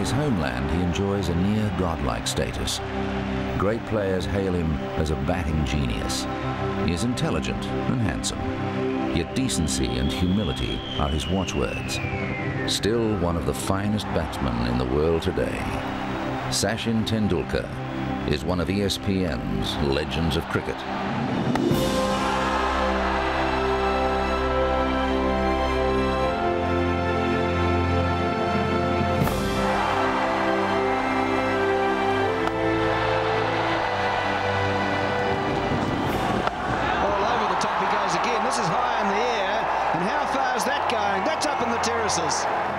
his homeland, he enjoys a near godlike status. Great players hail him as a batting genius. He is intelligent and handsome, yet decency and humility are his watchwords. Still one of the finest batsmen in the world today, Sachin Tendulkar is one of ESPN's legends of cricket.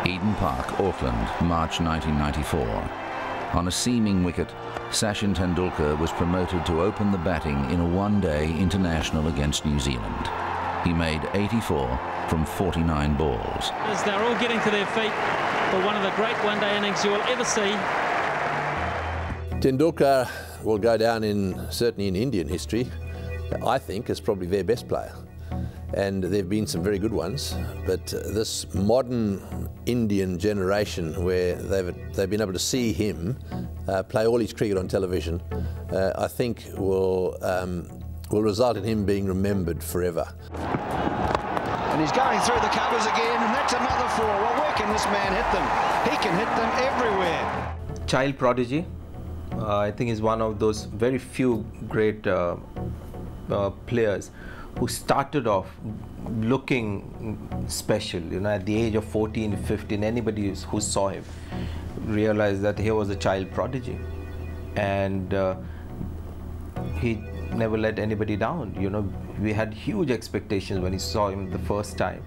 Eden Park, Auckland, March 1994. On a seaming wicket, Sachin Tendulkar was promoted to open the batting in a one-day international against New Zealand. He made 84 from 49 balls. As they're all getting to their feet for one of the great one-day innings you will ever see. Tendulkar will go down certainly in Indian history, I think, as probably their best player. And there have been some very good ones, but this modern Indian generation where they've been able to see him play all his cricket on television, I think will result in him being remembered forever. And he's going through the covers again, and that's another four. Well, where can this man hit them? He can hit them everywhere. Child prodigy, I think is one of those very few great players who started off looking special. You know, at the age of 14, 15, anybody who saw him realized that he was a child prodigy, and he never let anybody down. You know, we had huge expectations when we saw him the first time,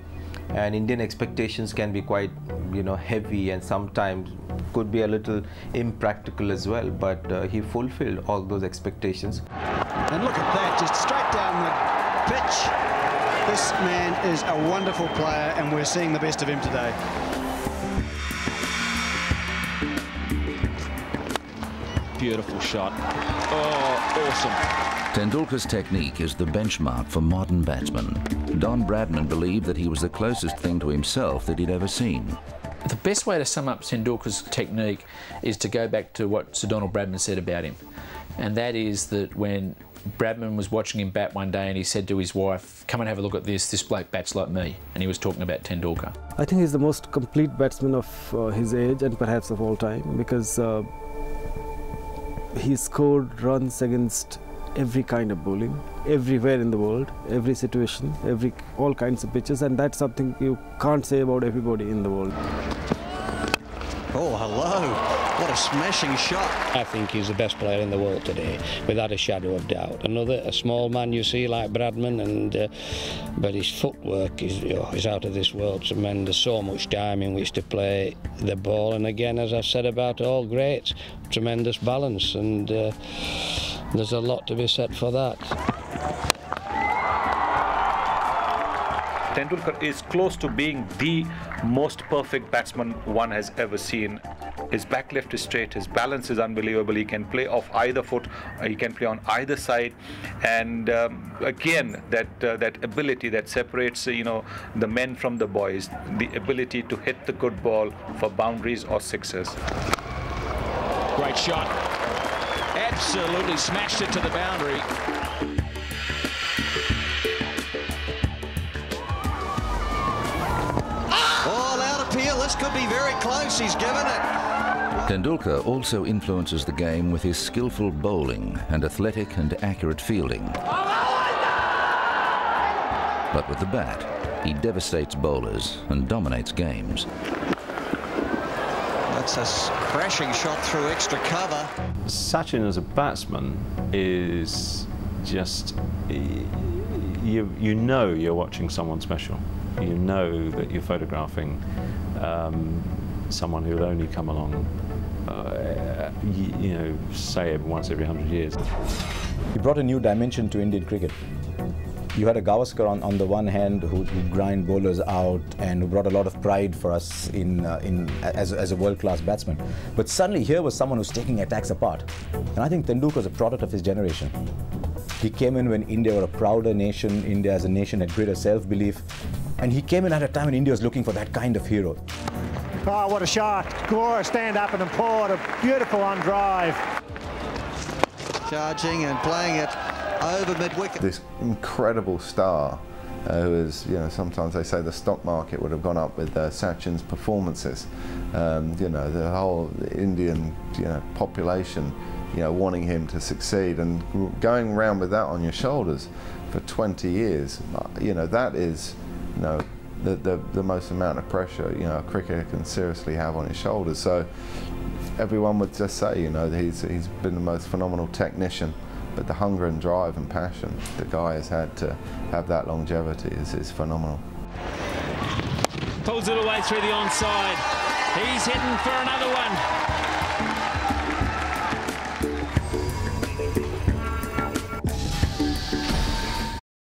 and Indian expectations can be quite, you know, heavy and sometimes could be a little impractical as well, but he fulfilled all those expectations. And look at that, just straight down the pitch. This man is a wonderful player, and we're seeing the best of him today. Beautiful shot. Oh, awesome. Tendulkar's technique is the benchmark for modern batsmen. Don Bradman believed that he was the closest thing to himself that he'd ever seen. The best way to sum up Tendulkar's technique is to go back to what Sir Donald Bradman said about him. And that is that when Bradman was watching him bat one day and he said to his wife, "Come and have a look at this bloke bats like me." And he was talking about Tendulkar. I think he's the most complete batsman of his age and perhaps of all time, because he scored runs against every kind of bowling, everywhere in the world, every situation, all kinds of pitches, and that's something you can't say about everybody in the world. Oh, hello. What a smashing shot. I think he's the best player in the world today, without a shadow of doubt. A small man you see like Bradman, but his footwork is out of this world. Tremendous, so much time in which to play the ball. And again, as I've said about all greats, tremendous balance, and there's a lot to be said for that. Tendulkar is close to being the most perfect batsman one has ever seen. His back left is straight, his balance is unbelievable, he can play off either foot, he can play on either side, and again, that ability that separates the men from the boys, the ability to hit the good ball for boundaries or sixes. Great shot. Absolutely smashed it to the boundary. All out appeal, this could be very close, he's given it. Tendulkar also influences the game with his skillful bowling and athletic and accurate fielding. But with the bat, he devastates bowlers and dominates games. That's a crashing shot through extra cover. Sachin as a batsman is just, you know you're watching someone special. You know that you're photographing someone who will only come along, say once every 100 years. He brought a new dimension to Indian cricket. You had a Gavaskar on the one hand who grind bowlers out and who brought a lot of pride for us as a world-class batsman. But suddenly here was someone who's taking attacks apart. And I think Tendulkar was a product of his generation. He came in when India were a prouder nation, India as a nation had greater self-belief, and he came in at a time when India was looking for that kind of hero. Oh, what a shot. Gore stand up and applaud. A beautiful on drive. Charging and playing it over mid-wicket. This incredible star who is, you know, sometimes they say the stock market would have gone up with Sachin's performances. You know, the whole Indian, you know, population, you know, wanting him to succeed, and going around with that on your shoulders for 20 years, you know, that is, you know, the most amount of pressure, you know, a cricketer can seriously have on his shoulders. So everyone would just say, you know, he's been the most phenomenal technician, but the hunger and drive and passion the guy has had to have that longevity is phenomenal. Pulls it away through the onside. He's heading for another one.